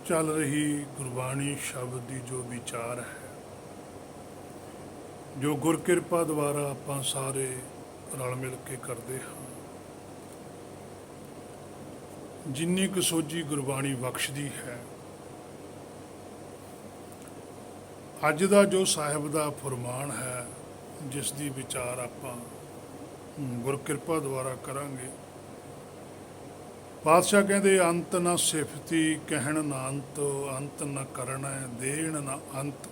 ਚੱਲ ਰਹੀ ਗੁਰਬਾਣੀ ਸ਼ਬਦ ਦੀ ਜੋ ਵਿਚਾਰ ਹੈ, ਜੋ ਗੁਰ ਕਿਰਪਾ ਦੁਆਰਾ ਆਪਾਂ ਸਾਰੇ ਰਲ ਮਿਲ ਕੇ ਕਰਦੇ ਹਾਂ, ਜਿੰਨੀ ਕੁ ਸੋਝੀ ਗੁਰਬਾਣੀ ਬਖਸ਼ਦੀ ਹੈ, ਅੱਜ ਦਾ ਜੋ ਸਾਹਿਬ ਦਾ ਫੁਰਮਾਨ ਹੈ, ਜਿਸ ਦੀ ਵਿਚਾਰ ਆਪਾਂ ਗੁਰ ਕਿਰਪਾ ਦੁਆਰਾ ਕਰਾਂਗੇ। ਪਾਤਸ਼ਾਹ ਕਹਿੰਦੇ, ਅੰਤ ਨਾ ਸਿਫਤੀ ਕਹਿਣ ਨਾ ਅੰਤ, ਅੰਤ ਨਾ ਕਰਨਾ ਦੇਣ ਨਾ ਅੰਤ,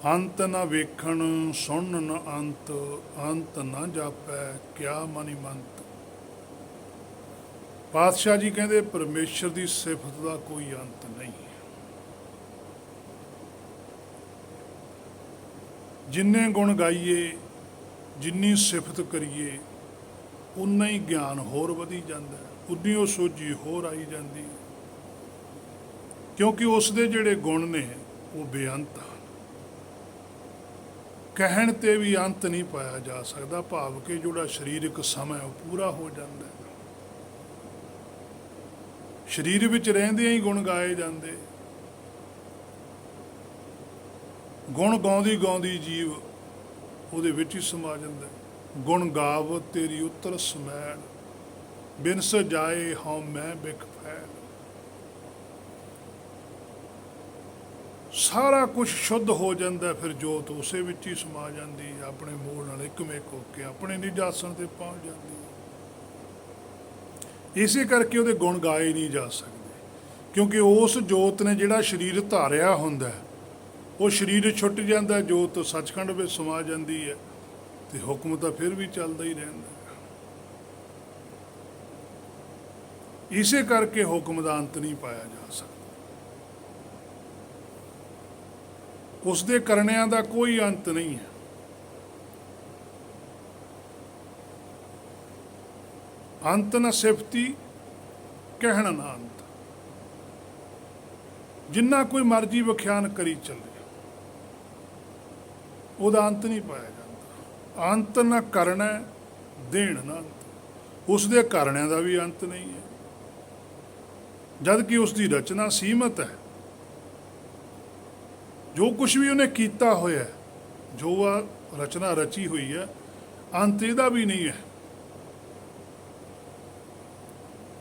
ਅੰਤ ਨਾ ਵੇਖਣ ਸੁਣਨ ਨਾ ਅੰਤ, ਅੰਤ ਨਾ ਜਾਪੈ ਕਿਆ ਮਨਿ ਮੰਤ। ਪਾਤਸ਼ਾਹ ਜੀ ਕਹਿੰਦੇ ਪਰਮੇਸ਼ਰ ਦੀ ਸਿਫਤ ਦਾ ਕੋਈ ਅੰਤ ਨਹੀਂ ਹੈ। ਜਿੰਨੇ ਗੁਣ ਗਾਈਏ, ਜਿੰਨੀ ਸਿਫਤ ਕਰੀਏ, ਉਨਾ ਹੀ ਗਿਆਨ ਹੋਰ ਵਧੀ ਜਾਂਦਾ, ਉਨੀ ਉਹ ਸੋਝੀ ਹੋਰ ਆਈ ਜਾਂਦੀ ਹੈ, ਕਿਉਂਕਿ ਉਸ ਦੇ ਜਿਹੜੇ ਗੁਣ ਨੇ ਉਹ ਬੇਅੰਤ ਹਨ। ਕਹਿਣ ਤੇ ਵੀ ਅੰਤ ਨਹੀਂ ਪਾਇਆ ਜਾ ਸਕਦਾ, ਭਾਵ ਕਿ ਜਿਹੜਾ ਸਰੀਰਕ ਸਮਾਂ ਉਹ ਪੂਰਾ ਹੋ ਜਾਂਦਾ ਹੈ। ਸਰੀਰ ਵਿੱਚ ਰਹਿੰਦਿਆਂ ਹੀ ਗੁਣ ਗਾਏ ਜਾਂਦੇ, ਗੁਣ ਗਾਉਂਦੀ ਗਾਉਂਦੀ ਜੀਵ ਉਹਦੇ ਵਿੱਚ ਹੀ ਸਮਾ ਜਾਂਦਾ। ਗੁਣ ਗਾਵ ਤੇਰੀ ਉਤਰ ਸਮੈਲ, ਬਿਨ ਸਜਾਏ ਹਉ ਮੈਂ ਬਿਖ ਫੈਲ। ਸਾਰਾ ਕੁਝ ਸ਼ੁੱਧ ਹੋ ਜਾਂਦਾ, ਫਿਰ ਜੋਤ ਉਸੇ ਵਿੱਚ ਹੀ ਸਮਾ ਜਾਂਦੀ, ਆਪਣੇ ਮੂਲ ਨਾਲ ਇੱਕਮਿਕ ਹੋ ਕੇ ਆਪਣੇ ਨਿਜਾਸਣ ਤੇ ਪਹੁੰਚ ਜਾਂਦੀ। ਇਸੇ ਕਰਕੇ ਉਹਦੇ ਗੁਣ ਗਾਏ ਨਹੀਂ ਜਾ ਸਕਦੇ, ਕਿਉਂਕਿ ਉਸ ਜੋਤ ਨੇ ਜਿਹੜਾ ਸਰੀਰ ਧਾਰਿਆ ਹੁੰਦਾ, ਉਹ ਸਰੀਰ ਛੁੱਟ ਜਾਂਦਾ, ਜੋਤ ਸੱਚਖੰਡ ਵਿੱਚ ਸਮਾ ਜਾਂਦੀ ਹੈ, ਤੇ ਹੁਕਮ ਤਾਂ ਫਿਰ ਵੀ ਚੱਲਦਾ ਹੀ ਰਹਿੰਦਾ। ਇਸੇ ਕਰਕੇ ਹੁਕਮ ਦਾ ਅੰਤ ਨਹੀਂ ਪਾਇਆ ਜਾ ਸਕਦਾ। ਉਸ ਦੇ ਕਰਨਿਆਂ ਦਾ ਕੋਈ ਅੰਤ ਨਹੀਂ ਹੈ। ਅੰਤ ਨਾ ਸਿਫਤੀ ਕਹਿਣ ਨਾ ਅੰਤ। ਜਿੰਨਾ ਕੋਈ ਮਰਜ਼ੀ ਵਿਖਿਆਨ ਕਰੀ ਚੱਲੇ, ਉਹਦਾ ਅੰਤ ਨਹੀਂ ਪਾਇਆ ਜਾਂਦਾ। ਅੰਤ ਨਾ ਕਰਨਾ ਦੇਣ ਨਾ ਅੰਤ। ਉਸ ਦੇ ਕਰਨਿਆਂ ਦਾ ਵੀ ਅੰਤ ਨਹੀਂ ਹੈ, ਜਦ ਕਿ ਉਸ ਦੀ ਰਚਨਾ ਸੀਮਤ ਹੈ। ਜੋ ਕੁਝ ਵੀ ਉਹਨੇ ਕੀਤਾ ਹੋਇਆ, ਜੋ ਆ ਰਚਨਾ ਰਚੀ ਹੋਈ ਹੈ, ਅੰਤ ਇਹਦਾ ਵੀ ਨਹੀਂ ਹੈ।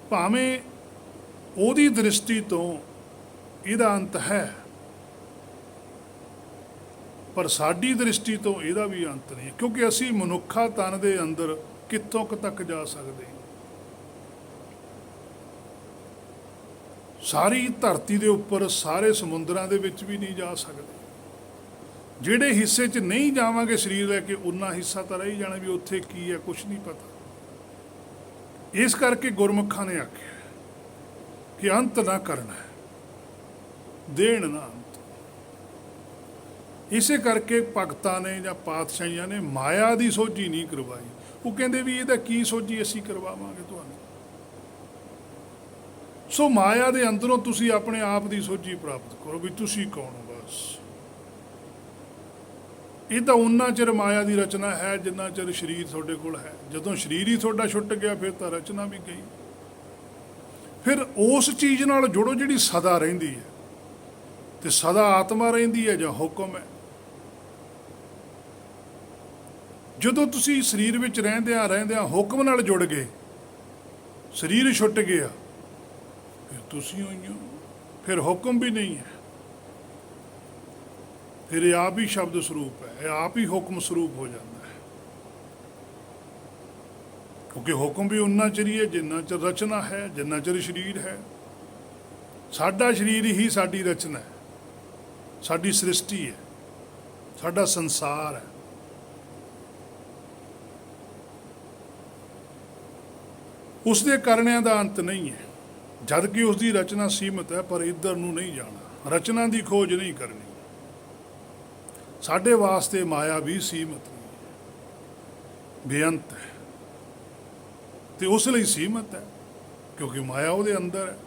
ਭਾਵੇਂ ਉਹਦੀ ਦ੍ਰਿਸ਼ਟੀ ਤੋਂ ਇਹਦਾ ਅੰਤ ਹੈ, ਪਰ ਸਾਡੀ ਦ੍ਰਿਸ਼ਟੀ ਤੋਂ ਇਹਦਾ ਵੀ ਅੰਤ ਨਹੀਂ, ਕਿਉਂਕਿ ਅਸੀਂ ਮਨੁੱਖਾ ਤਨ ਦੇ ਅੰਦਰ ਕਿੱਥੋਂ ਕੁ ਤੱਕ ਜਾ ਸਕਦੇ। ਸਾਰੀ ਧਰਤੀ ਦੇ ਉੱਪਰ ਸਾਰੇ ਸਮੁੰਦਰਾਂ ਦੇ ਵਿੱਚ ਵੀ ਨਹੀਂ ਜਾ ਸਕਦੇ। ਜਿਹੜੇ ਹਿੱਸੇ 'ਚ ਨਹੀਂ ਜਾਵਾਂਗੇ ਸਰੀਰ ਲੈ ਕੇ, ਉਨਾ ਹਿੱਸਾ ਤਾਂ ਰਹਿ ਜਾਣਾ ਵੀ ਉੱਥੇ ਕੀ ਹੈ, ਕੁਛ ਨਹੀਂ ਪਤਾ। ਇਸ ਕਰਕੇ ਗੁਰਮੁਖਾਂ ਨੇ ਆਖਿਆ ਕਿ ਅੰਤ ਨਾ ਕਰਨਾ, ਦੇਣ ਨਾ ਅੰਤ। ਇਸੇ ਕਰਕੇ ਭਗਤਾਂ ਨੇ ਜਾਂ ਪਾਤਸ਼ਾਹੀਆਂ ਨੇ ਮਾਇਆ ਦੀ ਸੋਝੀ ਨਹੀਂ ਕਰਵਾਈ। ਉਹ ਕਹਿੰਦੇ ਵੀ ਇਹਦਾ ਕੀ ਸੋਝੀ ਅਸੀਂ ਕਰਵਾਵਾਂਗੇ ਤੁਹਾਨੂੰ। ਸੋ ਮਾਇਆ ਦੇ ਅੰਦਰੋਂ ਤੁਸੀਂ ਆਪਣੇ ਆਪ ਦੀ ਸੋਝੀ ਪ੍ਰਾਪਤ ਕਰੋ ਵੀ ਤੁਸੀਂ ਕੌਣ ਹੋ। ਬਸ ਇਹ ਤਾਂ ਉਨਾ ਚਿਰ ਮਾਇਆ ਦੀ ਰਚਨਾ ਹੈ ਜਿੰਨਾ ਚਿਰ ਸਰੀਰ ਤੁਹਾਡੇ ਕੋਲ ਹੈ। ਜਦੋਂ ਸਰੀਰ ਹੀ ਤੁਹਾਡਾ ਛੁੱਟ ਗਿਆ, ਫਿਰ ਤਾਂ ਰਚਨਾ ਵੀ ਗਈ। ਫਿਰ ਉਸ ਚੀਜ਼ ਨਾਲ ਜੁੜੋ ਜਿਹੜੀ ਸਦਾ ਰਹਿੰਦੀ ਹੈ, ਤੇ ਸਦਾ ਆਤਮਾ ਰਹਿੰਦੀ ਹੈ ਜਾਂ ਹੁਕਮ ਹੈ। ਜਦੋਂ ਤੁਸੀਂ ਸਰੀਰ ਵਿੱਚ ਰਹਿੰਦਿਆਂ ਰਹਿੰਦਿਆਂ ਹੁਕਮ ਨਾਲ ਜੁੜ ਗਏ, ਸਰੀਰ ਛੁੱਟ ਗਿਆ, ਫਿਰ ਤੁਸੀਂ ਹੋਈ ਹੋ, ਫਿਰ ਹੁਕਮ ਵੀ ਨਹੀਂ ਹੈ। ਫਿਰ ਇਹ ਆਪ ਹੀ ਸ਼ਬਦ ਸਰੂਪ ਹੈ, ਇਹ ਆਪ ਹੀ ਹੁਕਮ ਸਰੂਪ ਹੋ ਜਾਂਦਾ ਹੈ। ਕਿਉਂਕਿ ਹੁਕਮ ਵੀ ਉਨਾ ਚਿਰ ਹੀ ਹੈ ਜਿੰਨਾ ਚਿਰ ਰਚਨਾ ਹੈ, ਜਿੰਨਾ ਚਿਰ ਸਰੀਰ ਹੈ। ਸਾਡਾ ਸਰੀਰ ਹੀ ਸਾਡੀ ਰਚਨਾ ਹੈ, ਸਾਡੀ ਸ੍ਰਿਸ਼ਟੀ ਹੈ, ਸਾਡਾ ਸੰਸਾਰ ਹੈ। ਉਸ ਦੇ ਕਰਨਿਆਂ ਦਾ ਅੰਤ ਨਹੀਂ ਹੈ, ਜਦ ਕਿ ਉਸ ਦੀ ਰਚਨਾ ਸੀਮਤ ਹੈ, ਪਰ ਇੱਧਰ ਨੂੰ ਨਹੀਂ ਜਾਣਾ, ਰਚਨਾ ਦੀ ਖੋਜ ਨਹੀਂ ਕਰਨੀ। ਸਾਡੇ ਵਾਸਤੇ ਮਾਇਆ ਵੀ ਸੀਮਤ ਨਹੀਂ ਹੈ, ਬੇਅੰਤ ਹੈ, ਤੇ ਉਸ ਲਈ ਸੀਮਤ ਹੈ ਕਿਉਂਕਿ ਮਾਇਆ ਉਹਦੇ ਅੰਦਰ ਹੈ।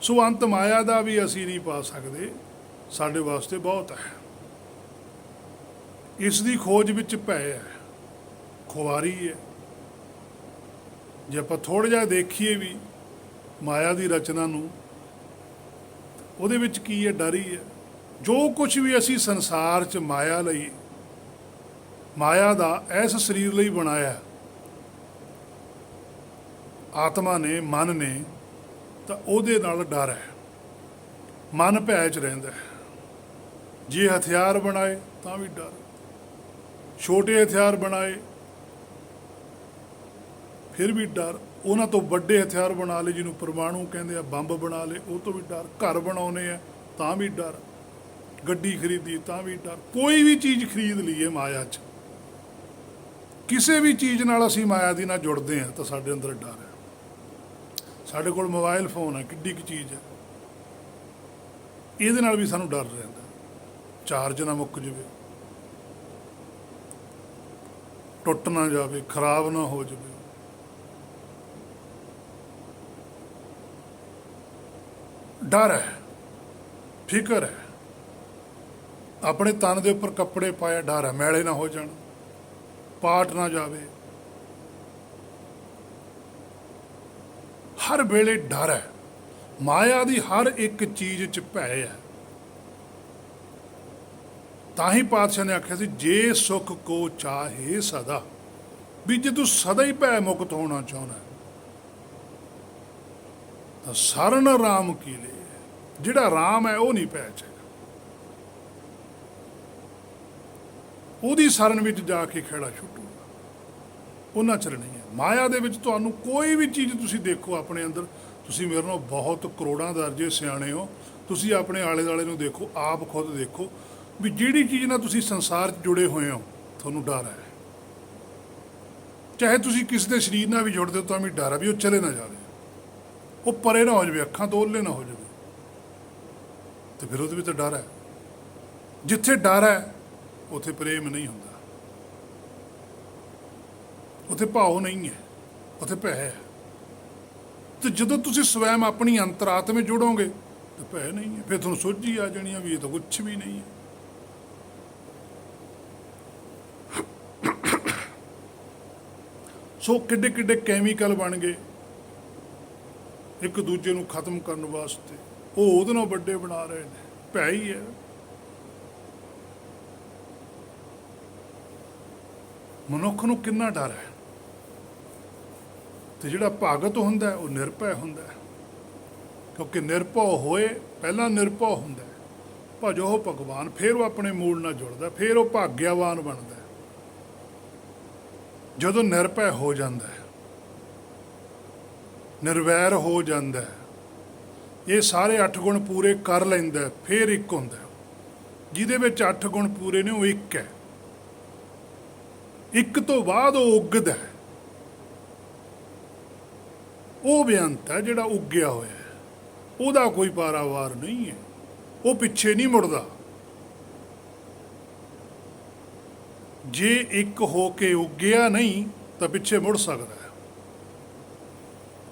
ਸੋ ਅੰਤ ਮਾਇਆ ਦਾ ਵੀ ਅਸੀਂ ਨਹੀਂ ਪਾ ਸਕਦੇ, ਸਾਡੇ ਵਾਸਤੇ ਬਹੁਤ ਹੈ। ਇਸ ਦੀ ਖੋਜ ਵਿੱਚ ਭੈ ਹੈ, ਖੁਆਰੀ ਹੈ। ਜੇ ਆਪਾਂ ਥੋੜ੍ਹਾ ਜਿਹਾ ਦੇਖੀਏ ਵੀ ਮਾਇਆ ਦੀ ਰਚਨਾ ਨੂੰ, ਉਹਦੇ ਵਿੱਚ ਕੀ ਹੈ? ਡਰ ਹੀ ਹੈ। ਜੋ ਕੁਝ ਵੀ ਅਸੀਂ ਸੰਸਾਰ 'ਚ ਮਾਇਆ ਲਈ, ਮਾਇਆ ਦਾ ਇਸ ਸਰੀਰ ਲਈ ਬਣਾਇਆ ਆਤਮਾ ਨੇ, ਮਨ ਨੇ, ਤਾਂ ਉਹਦੇ ਨਾਲ ਡਰ ਹੈ। ਮਨ ਭੈ 'ਚ ਰਹਿੰਦਾ ਹੈ। ਜੇ ਹਥਿਆਰ ਬਣਾਏ ਤਾਂ ਵੀ ਡਰ, ਛੋਟੇ ਹਥਿਆਰ ਬਣਾਏ ਫਿਰ ਵੀ ਡਰ, ਉਹਨਾਂ ਤੋਂ ਵੱਡੇ ਹਥਿਆਰ ਬਣਾ ਲਏ ਜਿਹਨੂੰ ਪਰਮਾਣੂ ਕਹਿੰਦੇ ਆ, ਬੰਬ ਬਣਾ ਲਏ, ਉਹ ਤੋਂ ਵੀ ਡਰ। ਘਰ ਬਣਾਉਣੇ ਆ ਤਾਂ ਵੀ ਡਰ, ਗੱਡੀ ਖਰੀਦੀ ਤਾਂ ਵੀ ਡਰ। ਕੋਈ ਵੀ ਚੀਜ਼ ਖਰੀਦ ਲਈਏ ਮਾਇਆ 'ਚ, ਕਿਸੇ ਵੀ ਚੀਜ਼ ਨਾਲ ਅਸੀਂ ਮਾਇਆ ਦੀ ਨਾਲ ਜੁੜਦੇ ਹਾਂ ਤਾਂ ਸਾਡੇ ਅੰਦਰ ਡਰ ਹੈ। ਸਾਡੇ ਕੋਲ ਮੋਬਾਈਲ ਫੋਨ ਹੈ, ਕਿੱਡੀ ਕੁ ਚੀਜ਼ ਹੈ, ਇਹਦੇ ਨਾਲ ਵੀ ਸਾਨੂੰ ਡਰ ਰਹਿੰਦਾ, ਚਾਰਜ ਨਾ ਮੁੱਕ ਜਾਵੇ, ਟੁੱਟ ਨਾ ਜਾਵੇ, ਖਰਾਬ ਨਾ ਹੋ ਜਾਵੇ। ਡਰ ਹੈ, ਫਿਕਰ ਹੈ। ਆਪਣੇ ਤਨ ਦੇ ਉੱਪਰ ਕੱਪੜੇ ਪਾਏ, ਡਰ ਹੈ ਮੈਲੇ ਨਾ ਹੋ ਜਾਣ, ਪਾਟ ਨਾ ਜਾਵੇ। ਹਰ ਵੇਲੇ ਡਰ ਹੈ। ਮਾਇਆ ਦੀ ਹਰ ਇੱਕ ਚੀਜ਼ 'ਚ ਭੈ ਹੈ। ਤਾਂ ਹੀ ਪਾਤਸ਼ਾਹ ਨੇ ਆਖਿਆ ਸੀ, ਜੇ ਸੁੱਖ ਕੋ ਚਾਹੇ ਸਦਾ, ਵੀ ਜੇ ਤੂੰ ਸਦਾ ਹੀ ਭੈ ਮੁਕਤ ਹੋਣਾ ਚਾਹੁੰਦਾ ਤਾਂ ਸਰਨ ਰਾਮ ਕੀ ਲੈ। ਜਿਹੜਾ ਰਾਮ ਹੈ ਉਹ ਨਹੀਂ ਭੈ 'ਚ ਹੈਗਾ, ਉਹਦੀ ਸਰਨ ਵਿੱਚ ਜਾ ਕੇ ਖੇੜਾ ਛੁੱਟੂਗਾ, ਉਹਨਾਂ ਚਿਰ ਨਹੀਂ ਹੈ। ਮਾਇਆ ਦੇ ਵਿੱਚ ਤੁਹਾਨੂੰ ਕੋਈ ਵੀ ਚੀਜ਼ ਤੁਸੀਂ ਦੇਖੋ ਆਪਣੇ ਅੰਦਰ, ਤੁਸੀਂ ਮੇਰੇ ਨਾਲ ਬਹੁਤ ਕਰੋੜਾਂ ਦਰਜੇ ਸਿਆਣੇ ਹੋ, ਤੁਸੀਂ ਆਪਣੇ ਆਲੇ ਦੁਆਲੇ ਨੂੰ ਦੇਖੋ, ਆਪ ਖੁਦ ਦੇਖੋ ਵੀ ਜਿਹੜੀ ਚੀਜ਼ ਨਾਲ ਤੁਸੀਂ ਸੰਸਾਰ 'ਚ ਜੁੜੇ ਹੋਏ ਹੋ ਤੁਹਾਨੂੰ ਡਰ ਹੈ। ਚਾਹੇ ਤੁਸੀਂ ਕਿਸੇ ਦੇ ਸਰੀਰ ਨਾਲ ਵੀ ਜੁੜਦੇ ਹੋ ਤਾਂ ਵੀ ਡਰ ਹੈ ਵੀ ਉਹ ਚਲੇ ਨਾ ਜਾਵੇ, ਉਹ ਪਰੇ ਨਾ ਹੋ ਜਾਵੇ, ਅੱਖਾਂ ਤੋਂ ਓਹਲੇ ਨਾ ਹੋ ਜਾਵੇ, ਤੇ ਫਿਰ ਉਹਦੇ ਵਿੱਚ ਤਾਂ ਡਰ ਹੈ। ਜਿੱਥੇ ਡਰ ਹੈ ਉੱਥੇ ਪ੍ਰੇਮ ਨਹੀਂ ਹੁੰਦਾ, ਉੱਥੇ ਭਾਵ ਨਹੀਂ ਹੈ, ਉੱਥੇ ਭੈ ਹੈ। ਤੇ ਜਦੋਂ ਤੁਸੀਂ ਸਵੈਮ ਆਪਣੀ ਅੰਤਰਾਤਮਾ ਜੁੜੋਗੇ ਤਾਂ ਭੈ ਨਹੀਂ ਹੈ। ਫਿਰ ਤੁਹਾਨੂੰ ਸੋਝੀ ਆ ਜਾਣੀ ਆ ਵੀ ਇਹ ਤਾਂ ਕੁਛ ਵੀ ਨਹੀਂ ਹੈ। ਸੋ ਕਿੱਡੇ ਕਿੱਡੇ ਕੈਮੀਕਲ ਬਣ ਗਏ ਇੱਕ ਦੂਜੇ ਨੂੰ ਖਤਮ ਕਰਨ ਵਾਸਤੇ, ਉਹ ਉਹਦੇ ਨਾਲ ਵੱਡੇ ਬਣਾ ਰਹੇ ਨੇ। ਭੈ ਹੀ ਹੈ। ਮਨੁੱਖ ਨੂੰ ਕਿੰਨਾ ਡਰ ਹੈ। ਤੇ ਜਿਹੜਾ ਭਗਤ ਹੁੰਦਾ ਉਹ ਨਿਰਭੈ ਹੁੰਦਾ, ਕਿਉਂਕਿ ਨਿਰਭਉ ਹੋਏ, ਪਹਿਲਾਂ ਨਿਰਭਉ ਹੁੰਦਾ, ਭਜੋ ਭਗਵਾਨ, ਫਿਰ ਉਹ ਆਪਣੇ ਮੂਲ ਨਾਲ ਜੁੜਦਾ, ਫਿਰ ਉਹ ਭਾਗਿਆਵਾਨ ਬਣਦਾ। ਜਦੋਂ ਨਿਰਭੈ ਹੋ ਜਾਂਦਾ, ਨਿਰਵੈਰ ਹੋ ਜਾਂਦਾ, ਇਹ ਸਾਰੇ 8 ਗੁਣ ਪੂਰੇ ਕਰ ਲੈਂਦਾ, ਫਿਰ ਇੱਕ ਹੁੰਦਾ ਜਿਹਦੇ ਵਿੱਚ 8 ਗੁਣ ਪੂਰੇ ਨੇ, ਉਹ ਇੱਕ ਹੈ। ਇੱਕ ਤੋਂ ਬਾਅਦ ਉਹ ਉੱਗਦਾ, ਉਹ ਬੇਅੰਤ ਹੈ ਜਿਹੜਾ ਉੱਗਿਆ ਹੋਇਆ, ਉਹਦਾ ਕੋਈ ਪਾਰਾਵਾਰ ਨਹੀਂ ਹੈ, ਉਹ ਪਿੱਛੇ ਨਹੀਂ ਮੁੜਦਾ। ਜੇ ਇੱਕ ਹੋ ਕੇ ਉੱਗਿਆ ਨਹੀਂ ਤਾਂ ਪਿੱਛੇ ਮੁੜ ਸਕਦਾ ਹੈ,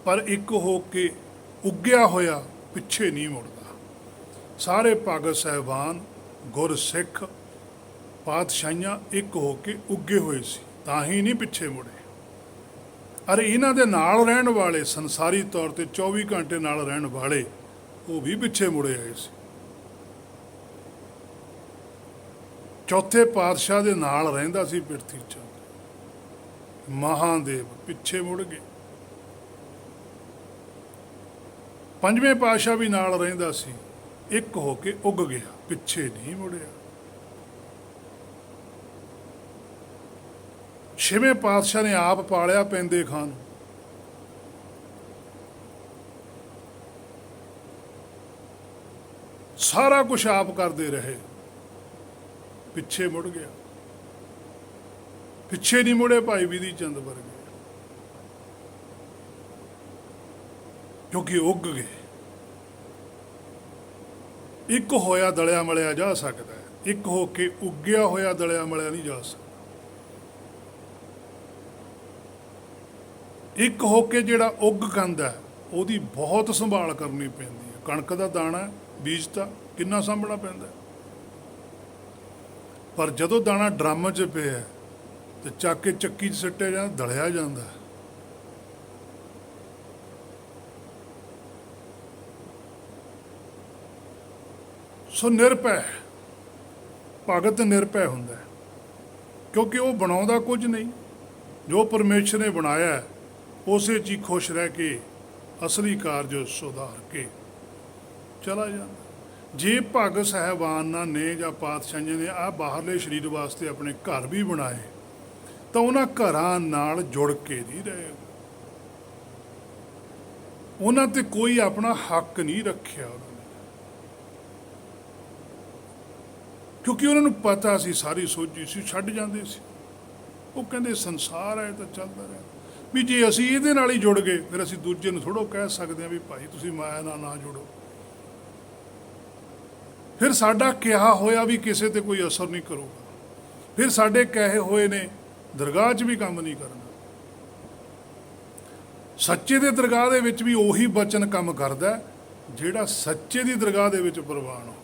ਪਰ ਇੱਕ ਹੋ ਕੇ ਉੱਗਿਆ ਹੋਇਆ ਪਿੱਛੇ ਨਹੀਂ ਮੁੜਦਾ। ਸਾਰੇ ਭਗਤ ਸਾਹਿਬਾਨ, ਗੁਰ ਸਿੱਖ, ਪਾਤਸ਼ਾਹੀਆਂ ਇੱਕ ਹੋ ਕੇ ਉੱਗੇ ਹੋਏ ਸੀ, ਤਾਂ ਹੀ ਨਹੀਂ ਪਿੱਛੇ ਮੁੜੇ। ਅਰੇ ਇਹਨਾਂ ਦੇ ਨਾਲ ਰਹਿਣ ਵਾਲੇ, ਸੰਸਾਰੀ ਤੌਰ ਤੇ 24 ਘੰਟੇ ਨਾਲ ਰਹਿਣ ਵਾਲੇ, ਉਹ ਵੀ ਪਿੱਛੇ ਮੁੜੇ ਆਏ ਸੀ। ਚੌਥੇ ਪਾਤਸ਼ਾਹ ਦੇ ਨਾਲ ਰਹਿੰਦਾ ਸੀ ਪਿਰਥੀ ਚੰਦ ਮਹਾਦੇਵ, ਪਿੱਛੇ ਮੁੜ ਗਏ। ਪੰਜਵੇਂ ਪਾਤਸ਼ਾਹ ਵੀ ਨਾਲ ਰਹਿੰਦਾ ਸੀ, ਇੱਕ ਹੋ ਕੇ ਉੱਗ ਗਿਆ, ਪਿੱਛੇ ਨਹੀਂ ਮੁੜਿਆ। ਛੇਵੇਂ ਪਾਤਸ਼ਾਹ ਨੇ ਆਪ ਪਾਲਿਆ ਪੈਂਦੇ ਖਾਨ, ਸਾਰਾ ਕੁਛ ਆਪ ਕਰਦੇ ਰਹੇ, ਪਿੱਛੇ ਮੁੜ ਗਿਆ। ਪਿੱਛੇ ਨਹੀਂ ਮੁੜੇ ਭਾਈ ਵਿਧੀ ਚੰਦ ਵਰਗੇ, ਕਿਉਂਕਿ ਉੱਗ ਗਏ। ਇੱਕ ਹੋਇਆ ਦਲਿਆ ਮਲਿਆ ਜਾ ਸਕਦਾ ਹੈ, ਇੱਕ ਹੋ ਕੇ ਉੱਗਿਆ ਹੋਇਆ ਦਲਿਆ ਮਲਿਆ ਨਹੀਂ ਜਾ ਸਕਦਾ। ਇੱਕ ਹੋ ਕੇ ਜਿਹੜਾ ਉੱਗ ਜਾਂਦਾ, ਉਹਦੀ ਬਹੁਤ ਸੰਭਾਲ ਕਰਨੀ ਪੈਂਦੀ ਹੈ। ਕਣਕ ਦਾ ਦਾਣਾ ਬੀਜ ਤਾਂ ਕਿੰਨਾ ਸਾਂਭਣਾ ਪੈਂਦਾ, ਪਰ ਜਦੋਂ ਦਾਣਾ ਡਰਮ 'ਚ ਪਿਆ ਤੇ ਚੱਕ ਕੇ ਚੱਕੀ 'ਚ ਸਿੱਟਿਆ ਜਾਂਦਾ, ਦਲਿਆ ਜਾਂਦਾ। ਸੋ ਨਿਰਭੈ ਭਗਤ ਨਿਰਭੈ ਹੁੰਦਾ ਹੈ, ਕਿਉਂਕਿ ਉਹ ਬਣਾਉਂਦਾ ਕੁਝ ਨਹੀਂ, ਜੋ ਪਰਮੇਸ਼ਰ ਨੇ ਬਣਾਇਆ ਹੈ, ਉਸੇ 'ਚ ਹੀ ਖੁਸ਼ ਰਹਿ ਕੇ ਅਸਲੀ ਕਾਰਜ ਸੁਧਾਰ ਕੇ ਚਲਾ ਜਾਂਦਾ। ਜੇ ਭਗਤ ਸਾਹਿਬਾਨਾਂ ਨੇ ਜਾਂ ਪਾਤਸ਼ਾਹੀਆਂ ਨੇ ਆਹ ਬਾਹਰਲੇ ਸਰੀਰ ਵਾਸਤੇ ਆਪਣੇ ਘਰ ਵੀ ਬਣਾਏ, ਤਾਂ ਉਹਨਾਂ ਘਰਾਂ ਨਾਲ ਜੁੜ ਕੇ ਨਹੀਂ ਰਹੇ, ਉਹਨਾਂ ਤੇ ਕੋਈ ਆਪਣਾ ਹੱਕ ਨਹੀਂ ਰੱਖਿਆ ਉਹਨਾਂ ਨੇ, ਕਿਉਂਕਿ ਉਹਨਾਂ ਨੂੰ ਪਤਾ ਸੀ, ਸਾਰੀ ਸੋਝੀ ਸੀ, ਛੱਡ ਜਾਂਦੇ ਸੀ। ਉਹ ਕਹਿੰਦੇ ਸੰਸਾਰ ਹੈ ਤਾਂ ਚੱਲਦਾ ਰਿਹਾ, ਵੀ ਜੇ ਅਸੀਂ ਇਹਦੇ ਨਾਲ ਹੀ ਜੁੜ ਗਏ ਫਿਰ ਅਸੀਂ ਦੂਜੇ ਨੂੰ ਥੋੜ੍ਹਾ ਕਹਿ ਸਕਦੇ ਹਾਂ ਵੀ ਭਾਈ ਤੁਸੀਂ ਮਾਇਆ ਨਾਲ ਨਾ ਜੁੜੋ। ਫਿਰ ਸਾਡਾ ਕਿਹਾ ਹੋਇਆ ਵੀ ਕਿਸੇ ਤੇ ਕੋਈ ਅਸਰ ਨਹੀਂ ਕਰੂਗਾ, ਫਿਰ ਸਾਡੇ ਕਹੇ ਹੋਏ ਨੇ ਦਰਗਾਹ 'ਚ ਵੀ ਕੰਮ ਨਹੀਂ ਕਰਨਾ। ਸੱਚੇ ਦੇ ਦਰਗਾਹ ਦੇ ਵਿੱਚ ਵੀ ਉਹੀ ਬਚਨ ਕੰਮ ਕਰਦਾ ਜਿਹੜਾ ਸੱਚੇ ਦੀ ਦਰਗਾਹ ਦੇ ਵਿੱਚ ਪ੍ਰਵਾਨ ਹੋਵੇ।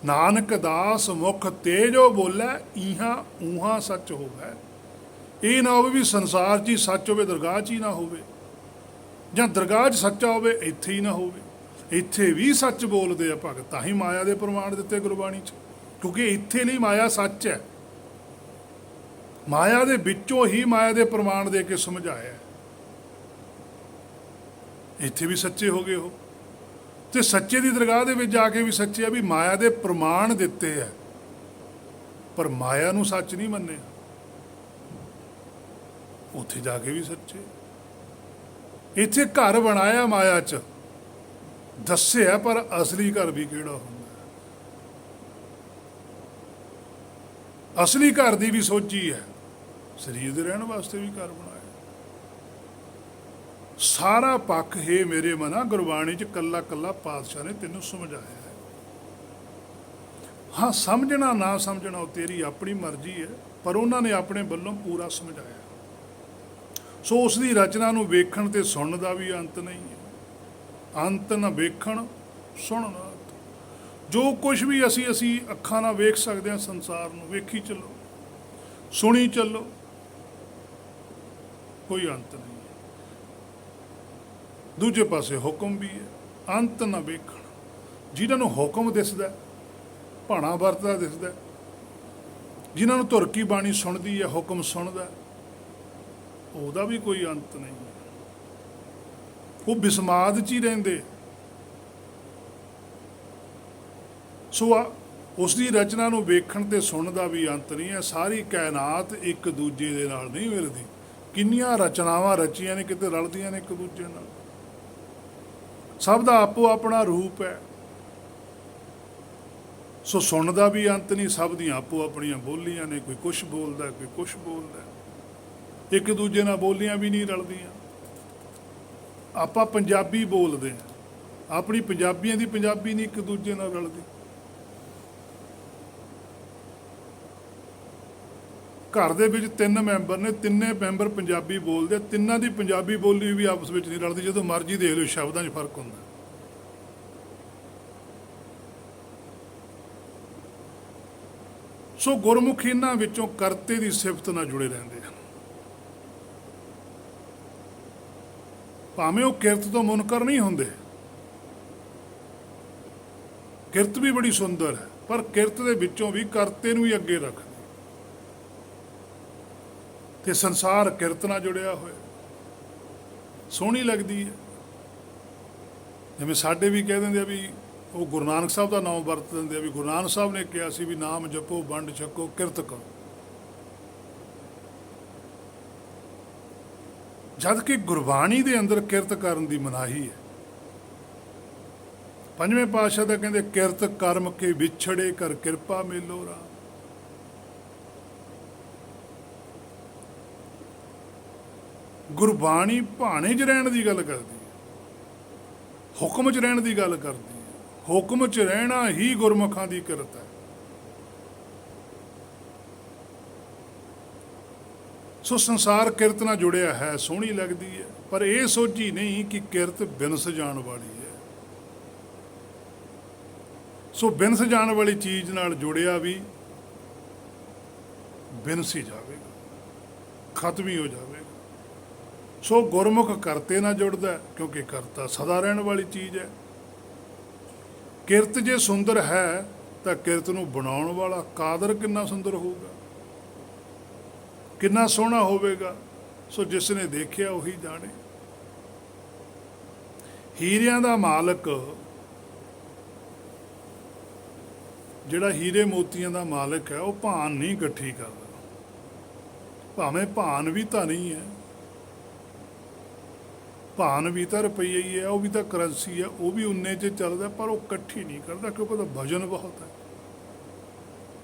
ਨਾਨਕ ਦਾਸ ਮੁਖ ਤੇਜੋ ਬੋਲੇ, ਇਹਾਂ ਊਹਾਂ ਸੱਚ ਹੋਵੇ। ਇਹ ਨਾ ਹੋਵੇ ਵੀ ਸੰਸਾਰ 'ਚ ਹੀ ਸੱਚ ਹੋਵੇ, ਦਰਗਾਹ 'ਚ ਹੀ ਨਾ ਹੋਵੇ, ਜਾਂ ਦਰਗਾਹ 'ਚ ਸੱਚਾ ਹੋਵੇ ਇੱਥੇ ਹੀ ਨਾ ਹੋਵੇ। ਇੱਥੇ ਵੀ ਸੱਚ ਬੋਲਦੇ ਆ ਭਗਤ, ਤਾਂ ਹੀ ਮਾਇਆ ਦੇ ਪ੍ਰਮਾਣ ਦਿੱਤੇ ਗੁਰਬਾਣੀ 'ਚ, ਕਿਉਂਕਿ ਇੱਥੇ ਨਹੀਂ ਮਾਇਆ ਸੱਚ ਹੈ, ਮਾਇਆ ਦੇ ਵਿੱਚੋਂ ਹੀ ਮਾਇਆ ਦੇ ਪ੍ਰਮਾਣ ਦੇ ਕੇ ਸਮਝਾਇਆ। ਇੱਥੇ ਵੀ ਸੱਚੇ ਹੋ ਗਏ ਉਹ, ਤੇ ਸੱਚੇ ਦੀ ਦਰਗਾਹ ਦੇ ਵਿੱਚ ਜਾ ਕੇ ਵੀ ਸੱਚੇ ਆ, ਵੀ ਮਾਇਆ ਦੇ ਪ੍ਰਮਾਣ ਦਿੱਤੇ ਆ, ਪਰ ਮਾਇਆ ਨੂੰ ਸੱਚ ਨਹੀਂ ਮੰਨਿਆ। ਉੱਥੇ ਜਾ ਕੇ ਵੀ ਸੱਚੇ। ਇੱਥੇ ਘਰ ਬਣਾਇਆ ਮਾਇਆ 'ਚ ਦੱਸਿਆ, ਪਰ ਅਸਲੀ ਘਰ ਵੀ ਕਿਹੜਾ ਹੁੰਦਾ, ਅਸਲੀ ਘਰ ਦੀ ਵੀ ਸੋਝੀ ਹੈ, ਸਰੀਰ ਦੇ ਰਹਿਣ ਵਾਸਤੇ ਵੀ ਘਰ ਬਣਾਇਆ। ਸਾਰਾ ਪੱਖ ਹੈ ਮੇਰੇ ਮਨਾ ਗੁਰਬਾਣੀ 'ਚ ਕੱਲਾ ਕੱਲਾ ਪਾਤਸ਼ਾਹ ਨੇ ਤੈਨੂੰ ਸਮਝਾਇਆ ਹੈ। ਹਾਂ, ਸਮਝਣਾ ਨਾ ਸਮਝਣਾ ਉਹ ਤੇਰੀ ਆਪਣੀ ਮਰਜ਼ੀ ਹੈ, ਪਰ ਉਹਨਾਂ ਨੇ ਆਪਣੇ ਵੱਲੋਂ ਪੂਰਾ ਸਮਝਾਇਆ। ਸੋ ਉਸ ਦੀ ਰਚਨਾ ਨੂੰ ਵੇਖਣ ਤੇ ਸੁਣਨ ਦਾ ਵੀ ਅੰਤ ਨਹੀਂ ਹੈ। ਅੰਤ ਨਾ ਵੇਖਣ ਸੁਣਨ, ਜੋ ਕੁਝ ਵੀ ਅਸੀਂ ਅੱਖਾਂ ਨਾਲ ਵੇਖ ਸਕਦੇ ਹਾਂ ਸੰਸਾਰ ਨੂੰ, ਵੇਖੀ ਚੱਲੋ, ਸੁਣੀ ਚੱਲੋ, ਕੋਈ ਅੰਤ ਨਹੀਂ। ਦੂਜੇ ਪਾਸੇ ਹੁਕਮ ਵੀ ਹੈ, ਅੰਤ ਨਾ ਵੇਖਣ। ਜਿਨ੍ਹਾਂ ਨੂੰ ਹੁਕਮ ਦਿਸਦਾ, ਭਾਣਾ ਵਰਤਦਾ ਦਿਸਦਾ, ਜਿਨ੍ਹਾਂ ਨੂੰ ਧੁਰ ਕੀ ਬਾਣੀ ਸੁਣਦੀ ਹੈ, ਹੁਕਮ ਸੁਣਦਾ, ਉਹਦਾ ਵੀ ਕੋਈ ਅੰਤ ਨਹੀਂ ਹੈ। ਉਹ ਬਿਸਮਾਦ 'ਚ ਹੀ ਰਹਿੰਦੇ। ਸੋ ਉਸ ਦੀ ਰਚਨਾ ਨੂੰ ਵੇਖਣ ਤੇ ਸੁਣਨ ਦਾ ਵੀ ਅੰਤ ਨਹੀਂ ਹੈ। ਸਾਰੀ ਕਾਇਨਾਤ ਇੱਕ ਦੂਜੇ ਦੇ ਨਾਲ ਨਹੀਂ ਮਿਲਦੀ, ਕਿੰਨੀਆਂ ਰਚਨਾਵਾਂ ਰਚੀਆਂ ਨੇ, ਕਿਤੇ ਰਲਦੀਆਂ ਨੇ ਇੱਕ ਦੂਜੇ ਨਾਲ। ਸਭ ਦਾ ਆਪੋ ਆਪਣਾ ਰੂਪ ਹੈ। ਸੋ ਸੁਣਨ ਦਾ ਵੀ ਅੰਤ ਨਹੀਂ, ਸਭ ਦੀਆਂ ਆਪੋ ਆਪਣੀਆਂ ਬੋਲੀਆਂ ਨੇ, ਕੋਈ ਕੁਛ ਬੋਲਦਾ, ਕੋਈ ਕੁਛ ਬੋਲਦਾ, ਇੱਕ ਦੂਜੇ ਨਾਲ ਬੋਲੀਆਂ ਵੀ ਨਹੀਂ ਰਲਦੀਆਂ। ਆਪਾਂ ਪੰਜਾਬੀ ਬੋਲਦੇ ਹਾਂ, ਆਪਣੀ ਪੰਜਾਬੀਆਂ ਦੀ ਪੰਜਾਬੀ ਨਹੀਂ ਇੱਕ ਦੂਜੇ ਨਾਲ ਰਲਦੀ। ਘਰ ਦੇ ਵਿੱਚ 3 ਮੈਂਬਰ ਨੇ, ਤਿੰਨੇ ਮੈਂਬਰ ਪੰਜਾਬੀ ਬੋਲਦੇ, ਤਿੰਨਾਂ ਦੀ ਪੰਜਾਬੀ ਬੋਲੀ ਵੀ ਆਪਸ ਵਿੱਚ ਨਹੀਂ ਰਲਦੀ। ਜਦੋਂ ਮਰਜ਼ੀ ਦੇਖ ਲਓ, ਸ਼ਬਦਾਂ 'ਚ ਫਰਕ ਹੁੰਦਾ। ਸੋ ਗੁਰਮੁਖੀ ਇਹਨਾਂ ਵਿੱਚੋਂ ਕਰਤੇ ਦੀ ਸਿਫਤ ਨਾਲ ਜੁੜੇ ਰਹਿੰਦੇ ਹਨ। ਭਾਵੇਂ ਉਹ ਕਿਰਤ ਤੋਂ ਮੁਨਕਰ ਨਹੀਂ ਹੁੰਦੇ, ਕਿਰਤ ਵੀ ਬੜੀ ਸੁੰਦਰ ਹੈ, ਪਰ ਕਿਰਤ ਦੇ ਵਿੱਚੋਂ ਵੀ ਕਰਤੇ ਨੂੰ ਹੀ ਅੱਗੇ ਰੱਖਦੇ। ਤੇ ਸੰਸਾਰ ਕਿਰਤ ਨਾਲ ਜੁੜਿਆ ਹੋਇਆ, ਸੋਹਣੀ ਲੱਗਦੀ ਹੈ। ਜਿਵੇਂ ਸਾਡੇ ਵੀ ਕਹਿ ਦਿੰਦੇ ਆ ਵੀ ਉਹ ਗੁਰੂ ਨਾਨਕ ਸਾਹਿਬ ਦਾ ਨਾਮ ਵਰਤ ਦਿੰਦੇ ਆ, ਵੀ ਗੁਰੂ ਨਾਨਕ ਸਾਹਿਬ ਨੇ ਕਿਹਾ ਸੀ ਵੀ ਨਾਮ ਜਪੋ, ਵੰਡ ਛਕੋ, ਕਿਰਤ ਕਰੋ। ਜਦ ਕਿ ਗੁਰਬਾਣੀ ਦੇ ਅੰਦਰ ਕਿਰਤ ਕਰਨ ਦੀ ਮਨਾਹੀ ਹੈ। ਪੰਜਵੇਂ ਪਾਤਸ਼ਾਹ ਦਾ ਕਹਿੰਦੇ, ਕਿਰਤ ਕਰਮ ਕੇ ਵਿਛੜੇ ਕਰ ਕਿਰਪਾ ਮੇਲੋ ਰਾਮ। ਗੁਰਬਾਣੀ ਭਾਣੇ 'ਚ ਰਹਿਣ ਦੀ ਗੱਲ ਕਰਦੀ ਹੈ, ਹੁਕਮ 'ਚ ਰਹਿਣ ਦੀ ਗੱਲ ਕਰਦੀ ਹੈ। ਹੁਕਮ 'ਚ ਰਹਿਣਾ ਹੀ ਗੁਰਮੁਖਾਂ ਦੀ ਕਿਰਤ ਹੈ। ਸੋ ਸੰਸਾਰ ਕਿਰਤ ਨਾਲ ਜੁੜਿਆ ਹੈ, ਸੋਹਣੀ ਲੱਗਦੀ ਹੈ, ਪਰ ਇਹ ਸੋਝੀ ਨਹੀਂ ਕਿ ਕਿਰਤ ਬਿਨਸ ਜਾਣ ਵਾਲੀ ਹੈ। ਸੋ ਬਿਨਸ ਜਾਣ ਵਾਲੀ ਚੀਜ਼ ਨਾਲ ਜੁੜਿਆ ਵੀ ਬਿਨਸ ਹੀ ਜਾਵੇਗਾ, ਖਤਮ ਹੀ ਹੋ ਜਾਵੇਗਾ। ਸੋ ਗੁਰਮੁਖ ਕਰਤੇ ਨਾਲ ਜੁੜਦਾ, ਕਿਉਂਕਿ ਕਰਤਾ ਸਦਾ ਰਹਿਣ ਵਾਲੀ ਚੀਜ਼ ਹੈ। ਕਿਰਤ ਜੇ ਸੁੰਦਰ ਹੈ ਤਾਂ ਕਿਰਤ ਨੂੰ ਬਣਾਉਣ ਵਾਲਾ ਕਾਦਰ ਕਿੰਨਾ ਸੁੰਦਰ ਹੋਊਗਾ, ਕਿੰਨਾ ਸੋਹਣਾ ਹੋਵੇਗਾ। ਸੋ ਜਿਸ ਨੇ ਦੇਖਿਆ ਉਹੀ ਜਾਣੇ। ਹੀਰਿਆਂ ਦਾ ਮਾਲਕ, ਜਿਹੜਾ ਹੀਰੇ ਮੋਤੀਆਂ ਦਾ ਮਾਲਕ ਹੈ, ਉਹ ਭਾਨ ਨਹੀਂ ਇਕੱਠੀ ਕਰਦਾ। ਭਾਵੇਂ ਭਾਨ ਵੀ ਤਾਂ ਨਹੀਂ ਹੈ, ਭਾਨ ਵੀ ਤਾਂ ਰੁਪਈਆ ਹੀ ਹੈ, ਉਹ ਵੀ ਤਾਂ ਕਰੰਸੀ ਹੈ, ਉਹ ਵੀ ਉਨੇ 'ਚ ਚੱਲਦਾ, ਪਰ ਉਹ ਇਕੱਠੀ ਨਹੀਂ ਕਰਦਾ ਕਿਉਂਕਿ ਉਹਦਾ ਵਜਨ ਬਹੁਤ ਹੈ।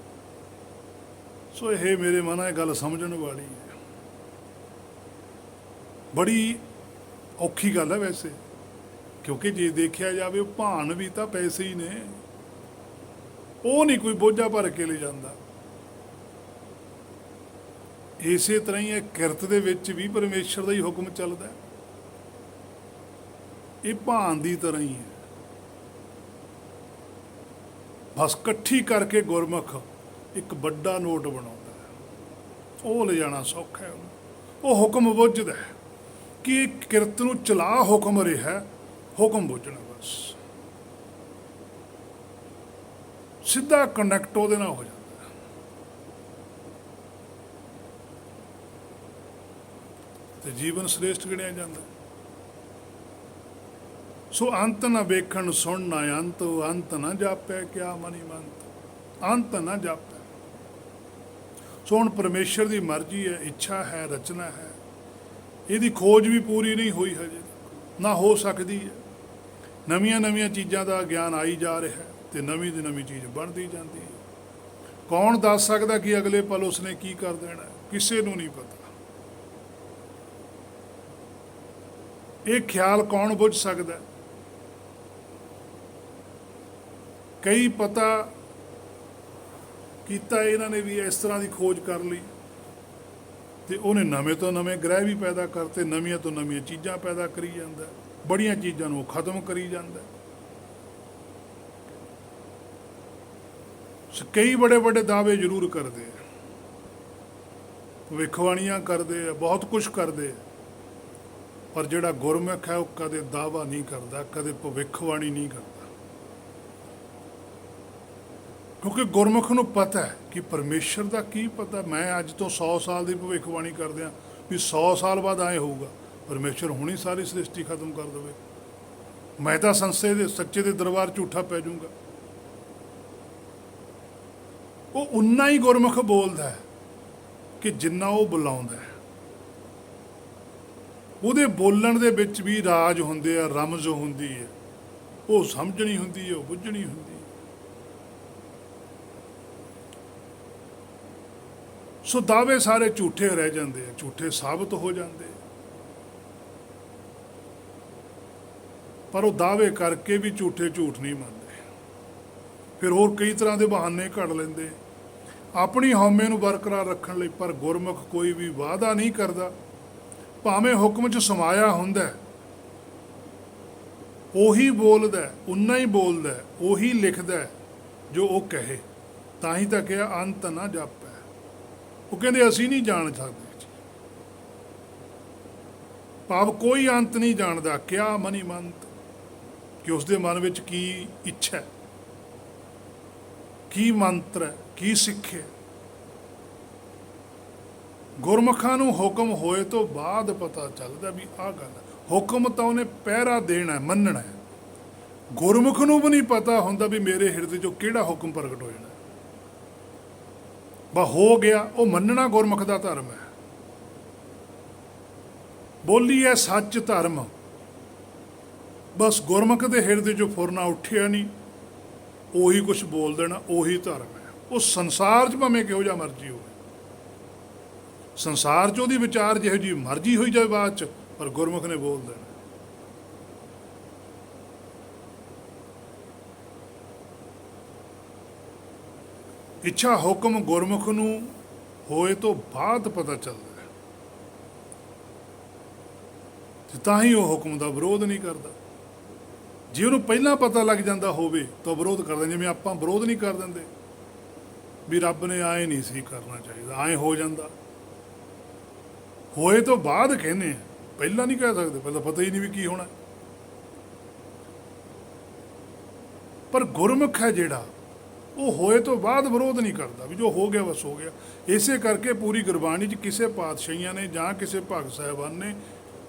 ਸੋ ਇਹ ਮੇਰੇ ਮਨ ਇਹ ਗੱਲ ਸਮਝਣ ਵਾਲੀ ਹੈ। ਬੜੀ ਔਖੀ ਗੱਲ ਹੈ ਵੈਸੇ, ਕਿਉਂਕਿ ਜੇ ਦੇਖਿਆ ਜਾਵੇ ਉਹ ਭਾਨ ਵੀ ਤਾਂ ਪੈਸੇ ਹੀ ਨੇ, ਉਹ ਨਹੀਂ ਕੋਈ ਬੋਝਾ ਭਰ ਕੇ ਲੈ ਜਾਂਦਾ। ਇਸੇ ਤਰ੍ਹਾਂ ਹੀ ਇਹ ਕਿਰਤ ਦੇ ਵਿੱਚ ਵੀ ਪਰਮੇਸ਼ਰ ਦਾ ਹੀ ਹੁਕਮ ਚੱਲਦਾ, ਇਹ ਭਾਨ ਦੀ ਤਰ੍ਹਾਂ ਹੀ ਹੈ। ਬਸ ਇਕੱਠੀ ਕਰਕੇ ਗੁਰਮੁਖ ਇੱਕ ਵੱਡਾ ਨੋਟ ਬਣਾਉਂਦਾ ਹੈ, ਉਹ ਲੈ ਜਾਣਾ ਸੌਖਾ ਹੈ ਉਹਨੂੰ। ਉਹ ਹੁਕਮ ਬੁੱਝਦਾ ਹੈ ਕਿ ਕਿਰਤ ਨੂੰ ਚਲਾ ਹੁਕਮ ਰਿਹਾ, ਹੁਕਮ ਬੁੱਝਣਾ ਬਸ, ਸਿੱਧਾ ਕਨੈਕਟ ਉਹਦੇ ਨਾਲ ਹੋ ਜਾਂਦਾ। ਤੇ ਜੀਵਨ ਸ੍ਰੇਸ਼ਟ ਗਿਣਿਆ ਜਾਂਦਾ। ਸੋ ਅੰਤ ਨਾ ਵੇਖਣ ਸੁਣ ਨਾ ਅੰਤ, ਅੰਤ ਨਾ ਜਾਪੈ ਕਿਆ ਮਨੀ ਮੰਤ, ਅੰਤ ਨਾ ਜਾਪੈ। ਸੋ ਹੁਣ ਪਰਮੇਸ਼ਰ ਦੀ ਮਰਜ਼ੀ ਹੈ, ਇੱਛਾ ਹੈ, ਰਚਨਾ ਹੈ, ਇਹਦੀ ਖੋਜ ਵੀ ਪੂਰੀ ਨਹੀਂ ਹੋਈ ਹਜੇ, ਨਾ ਹੋ ਸਕਦੀ ਹੈ। ਨਵੀਆਂ ਨਵੀਆਂ ਚੀਜ਼ਾਂ ਦਾ ਗਿਆਨ ਆਈ ਜਾ ਰਿਹਾ ਹੈ ਤੇ ਨਵੀਂ ਦੀ ਨਵੀਂ ਚੀਜ਼ ਬਣਦੀ ਜਾਂਦੀ ਹੈ। ਕੌਣ ਦੱਸ ਸਕਦਾ ਕਿ ਅਗਲੇ ਪਲ ਉਸਨੇ ਕੀ ਕਰ ਦੇਣਾ, ਕਿਸੇ ਨੂੰ ਨਹੀਂ ਪਤਾ। ਇਹ ਖਿਆਲ ਕੌਣ ਬੁੱਝ ਸਕਦਾ? ਕਈ ਪਤਾ ਕੀਤਾ ਇਹਨਾਂ ਨੇ ਵੀ ਇਸ ਤਰ੍ਹਾਂ ਦੀ ਖੋਜ ਕਰ ਲਈ ਤੇ ਉਹਨੇ ਨਵੇਂ ਤੋਂ ਨਵੇਂ ਗ੍ਰਹਿ ਵੀ ਪੈਦਾ ਕਰਤੇ, ਨਵੀਆਂ ਤੋਂ ਨਵੀਆਂ ਚੀਜ਼ਾਂ ਪੈਦਾ ਕਰੀ ਜਾਂਦਾ, ਬੜੀਆਂ ਚੀਜ਼ਾਂ ਨੂੰ ਖਤਮ ਕਰੀ ਜਾਂਦਾ। ਕਈ ਬੜੇ ਵੱਡੇ ਦਾਅਵੇ ਜ਼ਰੂਰ ਕਰਦੇ ਆ, ਭਵਿੱਖਬਾਣੀਆਂ ਕਰਦੇ ਆ, ਬਹੁਤ ਕੁਝ ਕਰਦੇ ਆ, ਪਰ ਜਿਹੜਾ ਗੁਰਮੁਖ ਹੈ ਉਹ ਕਦੇ ਦਾਅਵਾ ਨਹੀਂ ਕਰਦਾ, ਕਦੇ ਭਵਿੱਖਬਾਣੀ ਨਹੀਂ ਕਰਦਾ, ਕਿਉਂਕਿ ਗੁਰਮੁਖ ਨੂੰ ਪਤਾ ਹੈ ਕਿ ਪਰਮੇਸ਼ਰ ਦਾ ਕੀ ਪਤਾ। ਮੈਂ ਅੱਜ ਤੋਂ 100 ਸਾਲ ਦੀ ਭਵਿੱਖਬਾਣੀ ਕਰਦਿਆਂ ਵੀ 100 ਸਾਲ ਬਾਅਦ ਆਏ ਹੋਊਗਾ, ਪਰਮੇਸ਼ਰ ਹੁਣੀ ਸਾਰੀ ਸ੍ਰਿਸ਼ਟੀ ਖਤਮ ਕਰ ਦੇਵੇ, ਮੈਂ ਤਾਂ ਸੰਸੇ ਦੇ ਸੱਚੇ ਦੇ ਦਰਬਾਰ ਝੂਠਾ ਪੈ ਜਾਊਂਗਾ। ਉਹ ਉਨਾ ਹੀ ਗੁਰਮੁਖ ਬੋਲਦਾ ਹੈ ਕਿ ਜਿੰਨਾ ਉਹ ਬੁਲਾਉਂਦਾ ਹੈ। ਉਹਦੇ ਬੋਲਣ ਦੇ ਵਿੱਚ ਵੀ ਰਾਜ ਹੁੰਦੇ ਆ, ਰਮਜ਼ ਹੁੰਦੀ ਹੈ, ਉਹ ਸਮਝਣੀ ਹੁੰਦੀ ਹੈ, ਉਹ ਬੁੱਝਣੀ ਹੁੰਦੀ ਹੈ। ਸੋ ਦਾਅਵੇ ਸਾਰੇ ਝੂਠੇ ਰਹਿ ਜਾਂਦੇ ਆ, ਝੂਠੇ ਸਾਬਤ ਹੋ ਜਾਂਦੇ ਆ, ਪਰ ਉਹ ਦਾਅਵੇ ਕਰਕੇ ਵੀ ਝੂਠੇ ਝੂਠ ਨਹੀਂ ਮੰਨਦੇ। ਫਿਰ ਹੋਰ ਕਈ ਤਰ੍ਹਾਂ ਦੇ ਬਹਾਨੇ ਘੜ ਲੈਂਦੇ ਆਪਣੀ ਹਉਮੈ ਨੂੰ ਬਰਕਰਾਰ ਰੱਖਣ ਲਈ। ਪਰ ਗੁਰਮੁਖ ਕੋਈ ਵੀ ਵਾਅਦਾ ਨਹੀਂ ਕਰਦਾ, ਭਾਵੇਂ ਹੁਕਮ 'ਚ ਸਮਾਇਆ ਹੁੰਦਾ, ਉਹੀ ਬੋਲਦਾ, ਉਨਾ ਹੀ ਬੋਲਦਾ, ਉਹੀ ਲਿਖਦਾ ਜੋ ਉਹ ਕਹੇ। ਤਾਂ ਹੀ ਤਾਂ ਕਿਹਾ ਅੰਤ ਨਾ ਜਾਪੈ। ਉਹ ਕਹਿੰਦੇ ਅਸੀਂ ਨਹੀਂ ਜਾਣ ਸਕਦੇ, ਭਾਵ ਕੋਈ ਅੰਤ ਨਹੀਂ ਜਾਣਦਾ। ਕਿਆ ਮਨੀ ਮੰਤ, ਕਿ ਉਸਦੇ ਮਨ ਵਿੱਚ ਕੀ ਇੱਛਾ ਹੈ, ਕੀ ਮੰਤਰ ਹੈ, ਕੀ ਸਿੱਖਿਆ। ਗੁਰਮੁਖਾਂ ਨੂੰ ਹੁਕਮ ਹੋਏ ਤੋਂ ਬਾਅਦ ਪਤਾ ਚੱਲਦਾ ਵੀ ਆਹ ਗੱਲ ਹੈ। ਹੁਕਮ ਤਾਂ ਉਹਨੇ ਪਹਿਰਾ ਦੇਣਾ, ਮੰਨਣਾ ਹੈ। ਗੁਰਮੁਖ ਨੂੰ ਵੀ ਨਹੀਂ ਪਤਾ ਹੁੰਦਾ ਵੀ ਮੇਰੇ ਹਿਰਦੇ 'ਚੋਂ ਕਿਹੜਾ ਹੁਕਮ ਪ੍ਰਗਟ ਹੋ ਜਾਣਾ। ਬਾ ਹੋ ਗਿਆ, ਉਹ ਮੰਨਣਾ ਗੁਰਮੁਖ ਦਾ ਧਰਮ ਹੈ। ਬੋਲੀ ਹੈ ਸੱਚ ਧਰਮ, ਬਸ ਗੁਰਮੁਖ ਦੇ ਹਿਰਦੇ 'ਚੋਂ ਫੁਰਨਾ ਉੱਠਿਆ ਨਹੀਂ, ਉਹੀ ਕੁਛ ਬੋਲ ਦੇਣਾ, ਉਹੀ ਧਰਮ ਹੈ। ਉਹ ਸੰਸਾਰ 'ਚ ਭਾਵੇਂ ਕਿਹੋ ਜਿਹਾ ਮਰਜ਼ੀ ਹੋਵੇ, ਸੰਸਾਰ 'ਚ ਉਹਦੀ ਵਿਚਾਰ ਜਿਹੋ ਜਿਹੀ ਮਰਜ਼ੀ ਹੋਈ ਜਾਵੇ ਬਾਅਦ 'ਚ, ਪਰ ਗੁਰਮੁਖ ਨੇ ਬੋਲ ਦੇਣਾ। ਇੱਛਾ ਹੁਕਮ ਗੁਰਮੁਖ ਨੂੰ ਹੋਏ ਤੋਂ ਬਾਅਦ ਪਤਾ ਚੱਲਦਾ ਹੈ, ਤੇ ਤਾਂ ਹੀ ਉਹ ਹੁਕਮ ਦਾ ਵਿਰੋਧ ਨਹੀਂ ਕਰਦਾ। ਜੇ ਉਹਨੂੰ ਪਹਿਲਾਂ ਪਤਾ ਲੱਗ ਜਾਂਦਾ ਹੋਵੇ ਤਾਂ ਵਿਰੋਧ ਕਰਦਾ। ਜਿਵੇਂ ਆਪਾਂ ਵਿਰੋਧ ਨਹੀਂ ਕਰ ਦਿੰਦੇ ਵੀ ਰੱਬ ਨੇ ਆਏ ਨਹੀਂ ਸੀ ਕਰਨਾ ਚਾਹੀਦਾ, ਆਏ ਹੋ ਜਾਂਦਾ। ਹੋਏ ਤੋਂ ਬਾਅਦ ਕਹਿੰਦੇ ਆ, ਪਹਿਲਾਂ ਨਹੀਂ ਕਹਿ ਸਕਦੇ, ਪਹਿਲਾਂ ਪਤਾ ਹੀ ਨਹੀਂ ਵੀ ਕੀ ਹੋਣਾ। ਪਰ ਗੁਰਮੁਖ ਹੈ ਜਿਹੜਾ, ਉਹ ਹੋਏ ਤੋਂ ਬਾਅਦ ਵਿਰੋਧ ਨਹੀਂ ਕਰਦਾ ਵੀ ਜੋ ਹੋ ਗਿਆ ਬਸ ਹੋ ਗਿਆ। ਇਸੇ ਕਰਕੇ ਪੂਰੀ ਗੁਰਬਾਣੀ 'ਚ ਕਿਸੇ ਪਾਤਸ਼ਾਹੀਆਂ ਨੇ ਜਾਂ ਕਿਸੇ ਭਗਤ ਸਾਹਿਬਾਨ ਨੇ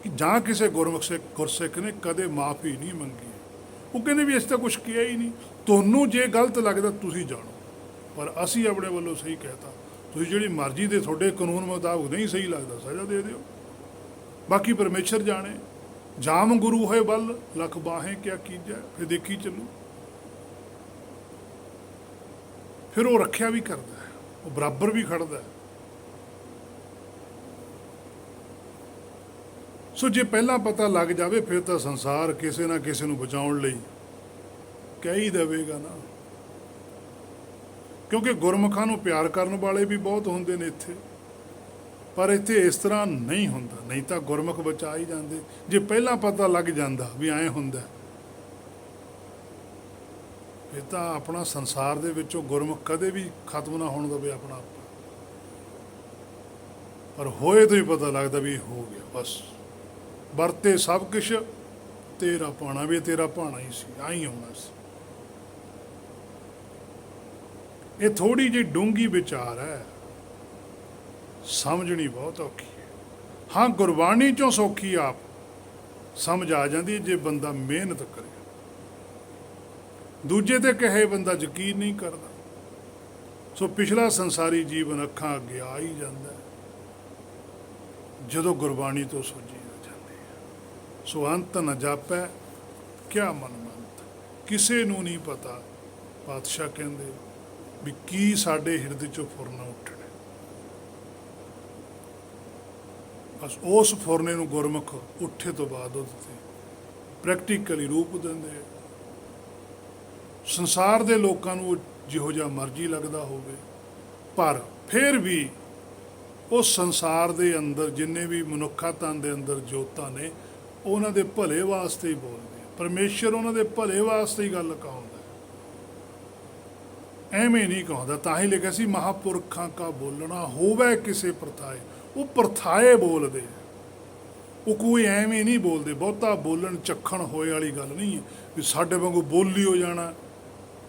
ਜਾਂ ਕਿਸੇ ਗੁਰਸਿੱਖ ਨੇ ਕਦੇ ਮਾਫੀ ਨਹੀਂ ਮੰਗੀ। ਉਹ ਕਹਿੰਦੇ ਵੀ ਅਸੀਂ ਤਾਂ ਕੁਛ ਕਿਹਾ ਹੀ ਨਹੀਂ, ਤੁਹਾਨੂੰ ਜੇ ਗਲਤ ਲੱਗਦਾ ਤੁਸੀਂ ਜਾਣੋ, ਪਰ ਅਸੀਂ ਆਪਣੇ ਵੱਲੋਂ ਸਹੀ ਕਹਿਤਾ। ਤੁਸੀਂ ਜਿਹੜੀ ਮਰਜ਼ੀ ਦੇ ਤੁਹਾਡੇ ਕਾਨੂੰਨ ਮੁਤਾਬਕ ਨਹੀਂ ਸਹੀ ਲੱਗਦਾ ਸਜ਼ਾ ਦੇ ਦਿਓ, ਬਾਕੀ ਪਰਮੇਸ਼ਰ ਜਾਣੇ। ਜਾਮ ਗੁਰੂ ਹੋਏ ਵੱਲ ਲੱਖ ਬਾਹੇ ਕਿਆ ਕੀਜੈ, ਫਿਰ ਦੇਖੀ ਚੱਲੂ। ਫਿਰ ਉਹ ਰੱਖਿਆ ਵੀ ਕਰਦਾ ਹੈ, ਉਹ ਬਰਾਬਰ ਵੀ ਖੜਦਾ ਹੈ। ਸੋ ਜੇ ਪਹਿਲਾਂ ਪਤਾ ਲੱਗ ਜਾਵੇ ਫਿਰ ਤਾਂ ਸੰਸਾਰ ਕਿਸੇ ਨਾ ਕਿਸੇ ਨੂੰ ਬਚਾਉਣ ਲਈ ਕਹਿ ਹੀ ਦੇਵੇਗਾ ਨਾ, ਕਿਉਂਕਿ ਗੁਰਮੁਖਾਂ ਨੂੰ ਪਿਆਰ ਕਰਨ ਵਾਲੇ ਵੀ ਬਹੁਤ ਹੁੰਦੇ ਨੇ ਇੱਥੇ, ਪਰ ਇੱਥੇ ਇਸ ਤਰ੍ਹਾਂ ਨਹੀਂ ਹੁੰਦਾ। ਨਹੀਂ ਤਾਂ ਗੁਰਮੁਖ ਬਚਾ ਹੀ ਜਾਂਦੇ ਜੇ ਪਹਿਲਾਂ ਪਤਾ ਲੱਗ ਜਾਂਦਾ ਵੀ ਐਂ ਹੁੰਦਾ। ਇਹ ਤਾਂ ਆਪਣਾ ਸੰਸਾਰ ਦੇ ਵਿੱਚੋਂ ਗੁਰਮੁਖ ਕਦੇ ਵੀ ਖਤਮ ਨਾ ਹੋਣ ਦੇਵੇ ਆਪਣਾ ਆਪ, ਪਰ ਹੋਏ ਤੋਂ ਹੀ ਪਤਾ ਲੱਗਦਾ ਵੀ ਹੋ ਗਿਆ ਬਸ। ਵਰਤੇ ਸਭ ਕੁਛ ਤੇਰਾ ਭਾਣਾ, ਵੀ ਤੇਰਾ ਭਾਣਾ ਹੀ ਸੀ, ਆਈ ਆਉਣਾ ਸੀ। ਇਹ ਥੋੜੀ ਜਿਹੀ ਡੂੰਘੀ ਵਿਚਾਰ ਹੈ, ਸਮਝਣੀ ਬਹੁਤ ਔਖੀ ਹੈ। ਹਾਂ, ਗੁਰਬਾਣੀ ਚੋਂ ਸੌਖੀ ਆਪ ਸਮਝ ਆ ਜਾਂਦੀ ਜੇ ਬੰਦਾ ਮਿਹਨਤ ਕਰੇ। ਦੂਜੇ ਤੇ ਕਹੇ ਬੰਦਾ ਯਕੀਨ ਨਹੀਂ ਕਰਦਾ। ਸੋ ਪਿਛਲਾ ਸੰਸਾਰੀ ਜੀਵਨ ਅੱਖਾਂ ਅੱਗੇ ਆ ਹੀ ਜਾਂਦਾ ਜਦੋਂ ਗੁਰਬਾਣੀ ਤੋਂ ਸੋਝੀ ਆ ਜਾਂਦੀ ਹੈ। ਸੋ ਅੰਤ ਨ ਜਾਪੈ ਕਿਆ ਮਨ ਮੰਤ, ਕਿਸੇ ਨੂੰ ਨਹੀਂ ਪਤਾ। ਪਾਤਸ਼ਾਹ ਕਹਿੰਦੇ ਵੀ ਕੀ ਸਾਡੇ ਹਿਰਦੇ ਚੋਂ ਫੁਰਨਾ ਉੱਠਣਾ। ਬਸ ਉਸ ਫੁਰਨੇ ਨੂੰ ਗੁਰਮੁਖ ਉੱਠੇ ਤੋਂ ਬਾਅਦ ਉਹਦੇ ਤੇ ਪ੍ਰੈਕਟੀਕਲੀ ਰੂਪ ਦਿੰਦੇ ਆ। ਸੰਸਾਰ ਦੇ ਲੋਕਾਂ ਨੂੰ ਜਿਹੋ ਜਿਹਾ ਮਰਜ਼ੀ ਲੱਗਦਾ ਹੋਵੇ, ਪਰ ਫਿਰ ਵੀ ਉਹ ਸੰਸਾਰ ਦੇ ਅੰਦਰ ਜਿੰਨੇ ਵੀ ਮਨੁੱਖਾ ਤਨ ਦੇ ਅੰਦਰ ਜੋਤਾਂ ਨੇ, ਉਹਨਾਂ ਦੇ ਭਲੇ ਵਾਸਤੇ ਹੀ ਬੋਲਦੇ ਆ। ਪਰਮੇਸ਼ਰ ਉਹਨਾਂ ਦੇ ਭਲੇ ਵਾਸਤੇ ਹੀ ਗੱਲ ਕਹਾਉਂਦਾ, ਐਵੇਂ ਨਹੀਂ ਕਹਾਉਂਦਾ। ਤਾਂ ਹੀ ਲਿਖਿਆ ਸੀ ਮਹਾਂਪੁਰਖਾਂ ਕਾ ਬੋਲਣਾ ਹੋਵੇ ਕਿਸੇ ਪ੍ਰਥਾਏ। ਉਹ ਪ੍ਰਥਾਏ ਬੋਲਦੇ ਆ, ਉਹ ਕੋਈ ਐਵੇਂ ਨਹੀਂ ਬੋਲਦੇ। ਬਹੁਤਾ ਬੋਲਣ ਚੱਖਣ ਹੋਏ ਵਾਲੀ ਗੱਲ ਨਹੀਂ ਹੈ ਵੀ ਸਾਡੇ ਵਾਂਗੂ ਬੋਲੀ ਹੋ ਜਾਣਾ,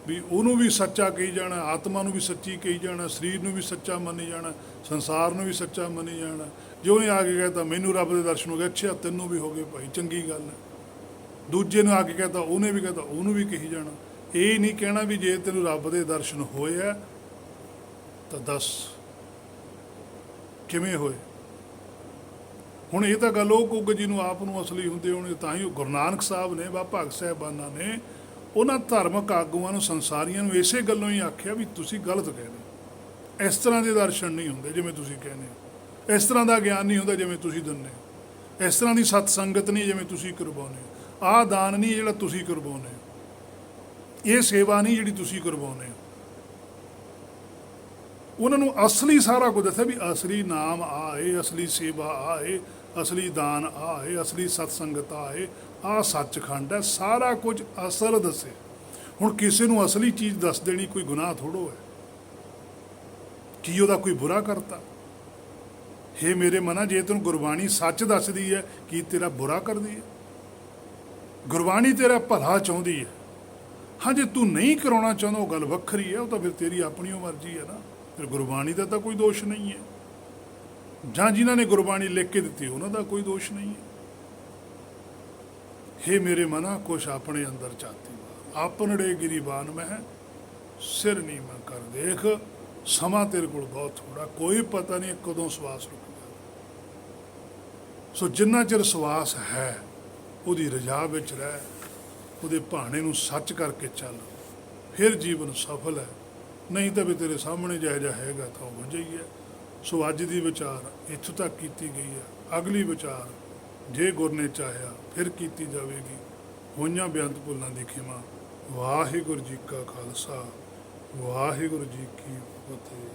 ਵੀ ਉਹਨੂੰ ਵੀ ਸੱਚਾ ਕਹੀ ਜਾਣਾ, ਆਤਮਾ ਨੂੰ ਵੀ ਸੱਚੀ ਕਹੀ ਜਾਣਾ, ਸਰੀਰ ਨੂੰ ਵੀ ਸੱਚਾ ਮੰਨੀ ਜਾਣਾ, ਸੰਸਾਰ ਨੂੰ ਵੀ ਸੱਚਾ ਮੰਨੀ ਜਾਣਾ। ਜੇ ਉਹਨੇ ਆ ਕੇ ਕਹਿਤਾ ਮੈਨੂੰ ਰੱਬ ਦੇ ਦਰਸ਼ਨ ਹੋ ਗਏ, ਅੱਛਾ ਤੈਨੂੰ ਵੀ ਹੋ ਗਏ ਭਾਈ, ਚੰਗੀ ਗੱਲ ਹੈ। ਦੂਜੇ ਨੂੰ ਆ ਕੇ ਕਹਿਤਾ, ਉਹਨੇ ਵੀ ਕਹਿਤਾ, ਉਹਨੂੰ ਵੀ ਕਹੀ ਜਾਣਾ। ਇਹ ਨਹੀਂ ਕਹਿਣਾ ਵੀ ਜੇ ਤੈਨੂੰ ਰੱਬ ਦੇ ਦਰਸ਼ਨ ਹੋਏ ਆ ਤਾਂ ਦੱਸ ਕਿਵੇਂ ਹੋਏ। ਹੁਣ ਇਹ ਤਾਂ ਗੱਲ ਉਹ ਕਹੂਗਾ ਜਿਹਨੂੰ ਆਪ ਨੂੰ ਅਸਲੀ ਹੁੰਦੇ ਹੋਣੇ। ਤਾਂ ਹੀ ਉਹ ਗੁਰੂ ਨਾਨਕ ਸਾਹਿਬ ਨੇ, ਬਾ ਭਗਤ ਸਾਹਿਬਾਨਾਂ ਨੇ ਉਹਨਾਂ ਧਾਰਮਿਕ ਆਗੂਆਂ ਨੂੰ, ਸੰਸਾਰੀਆਂ ਨੂੰ ਇਸੇ ਗੱਲੋਂ ਹੀ ਆਖਿਆ ਵੀ ਤੁਸੀਂ ਗਲਤ ਕਹਿੰਦੇ, ਇਸ ਤਰ੍ਹਾਂ ਦੇ ਦਰਸ਼ਨ ਨਹੀਂ ਹੁੰਦੇ ਜਿਵੇਂ ਤੁਸੀਂ ਕਹਿੰਦੇ ਹੋ, ਇਸ ਤਰ੍ਹਾਂ ਦਾ ਗਿਆਨ ਨਹੀਂ ਹੁੰਦਾ ਜਿਵੇਂ ਤੁਸੀਂ ਦਿੰਦੇ ਹੋ, ਇਸ ਤਰ੍ਹਾਂ ਦੀ ਸਤ ਸੰਗਤ ਨਹੀਂ ਜਿਵੇਂ ਤੁਸੀਂ ਕਰਵਾਉਂਦੇ ਹੋ, ਆਹ ਦਾਨ ਨਹੀਂ ਜਿਹੜਾ ਤੁਸੀਂ ਕਰਵਾਉਂਦੇ ਹੋ, ਇਹ ਸੇਵਾ ਨਹੀਂ ਜਿਹੜੀ ਤੁਸੀਂ ਕਰਵਾਉਂਦੇ ਹੋ। ਉਹਨਾਂ ਨੂੰ ਅਸਲੀ ਸਾਰਾ ਕੁਝ ਦੱਸਿਆ ਵੀ ਅਸਲੀ ਨਾਮ ਆਏ, ਅਸਲੀ ਸੇਵਾ ਆਏ, ਅਸਲੀ ਦਾਨ ਆਏ, ਅਸਲੀ ਸਤ ਸੰਗਤ ਆਏ, ਆਹ ਸੱਚਖੰਡ ਹੈ। ਸਾਰਾ ਕੁਝ ਅਸਲ ਦੱਸੇ। ਹੁਣ ਕਿਸੇ ਨੂੰ ਅਸਲੀ ਚੀਜ਼ ਦੱਸ ਦੇਣੀ ਕੋਈ ਗੁਨਾਹ ਥੋੜੋ ਹੈ। ਕੀ ਉਹਦਾ ਕੋਈ ਬੁਰਾ ਕਰਤਾ? ਹੇ ਮੇਰੇ ਮਨਾ, ਜੇ ਤੈਨੂੰ ਗੁਰਬਾਣੀ ਸੱਚ ਦੱਸਦੀ ਹੈ, ਕੀ ਤੇਰਾ ਬੁਰਾ ਕਰਦੀ ਹੈ? ਗੁਰਬਾਣੀ ਤੇਰਾ ਭਲਾ ਚਾਹੁੰਦੀ ਹੈ। ਹਾਂ, ਜੇ ਤੂੰ ਨਹੀਂ ਕਰਾਉਣਾ ਚਾਹੁੰਦਾ ਉਹ ਗੱਲ ਵੱਖਰੀ ਹੈ, ਉਹ ਤਾਂ ਫਿਰ ਤੇਰੀ ਆਪਣੀ ਓ ਮਰਜ਼ੀ ਹੈ ਨਾ। ਫਿਰ ਗੁਰਬਾਣੀ ਦਾ ਤਾਂ ਕੋਈ ਦੋਸ਼ ਨਹੀਂ ਹੈ, ਜਾਂ ਜਿਨ੍ਹਾਂ ਨੇ ਗੁਰਬਾਣੀ ਲਿਖ ਕੇ ਦਿੱਤੀ ਉਹਨਾਂ ਦਾ ਕੋਈ ਦੋਸ਼ ਨਹੀਂ ਹੈ। ਹੇ ਮੇਰੇ ਮਨਾ, ਕੁਛ ਆਪਣੇ ਅੰਦਰ ਚਾਤੀ ਆਪਨੜੇ ਗਿਰੀਬਾਨ ਮਹਿ ਸਿਰ ਨਹੀਂ ਮੈਂ ਕਰ ਦੇਖ। ਸਮਾਂ ਤੇਰੇ ਕੋਲ ਬਹੁਤ ਥੋੜਾ, ਕੋਈ ਪਤਾ ਨਹੀਂ ਕਦੋਂ ਸਵਾਸ ਰੁਕੇਗਾ। ਸੋ ਜਿੰਨਾ ਚਿਰ ਸਵਾਸ ਹੈ ਉਹਦੀ ਰਜਾ ਵਿੱਚ ਰਹਿ, ਉਹਦੇ ਭਾਣੇ ਨੂੰ ਸੱਚ ਕਰਕੇ ਚੱਲ, ਫਿਰ ਜੀਵਨ ਸਫਲ ਹੈ। ਨਹੀਂ ਤਾਂ ਵੀ ਤੇਰੇ ਸਾਹਮਣੇ ਜਿਹੋ ਜਿਹਾ ਹੈਗਾ ਤਾਂ ਉਹ ਵਜ੍ਹਾ ਹੀ ਹੈ। ਸੋ ਅੱਜ ਦੀ ਵਿਚਾਰ ਇੱਥੋਂ ਤੱਕ ਕੀਤੀ ਗਈ ਹੈ। ਅਗਲੀ ਵਿਚਾਰ ਜੇ ਗੁਰ ਨੇ ਚਾਹਿਆ ਫਿਰ ਕੀਤੀ ਜਾਵੇਗੀ। ਹੋਈਆਂ ਬੇਅੰਤ ਭੁੱਲਾਂ ਦੀ ਖਿਮਾ। ਵਾਹਿਗੁਰੂ ਜੀ ਕਾ ਖਾਲਸਾ, ਵਾਹਿਗੁਰੂ ਜੀ ਕੀ ਫਤਿਹ।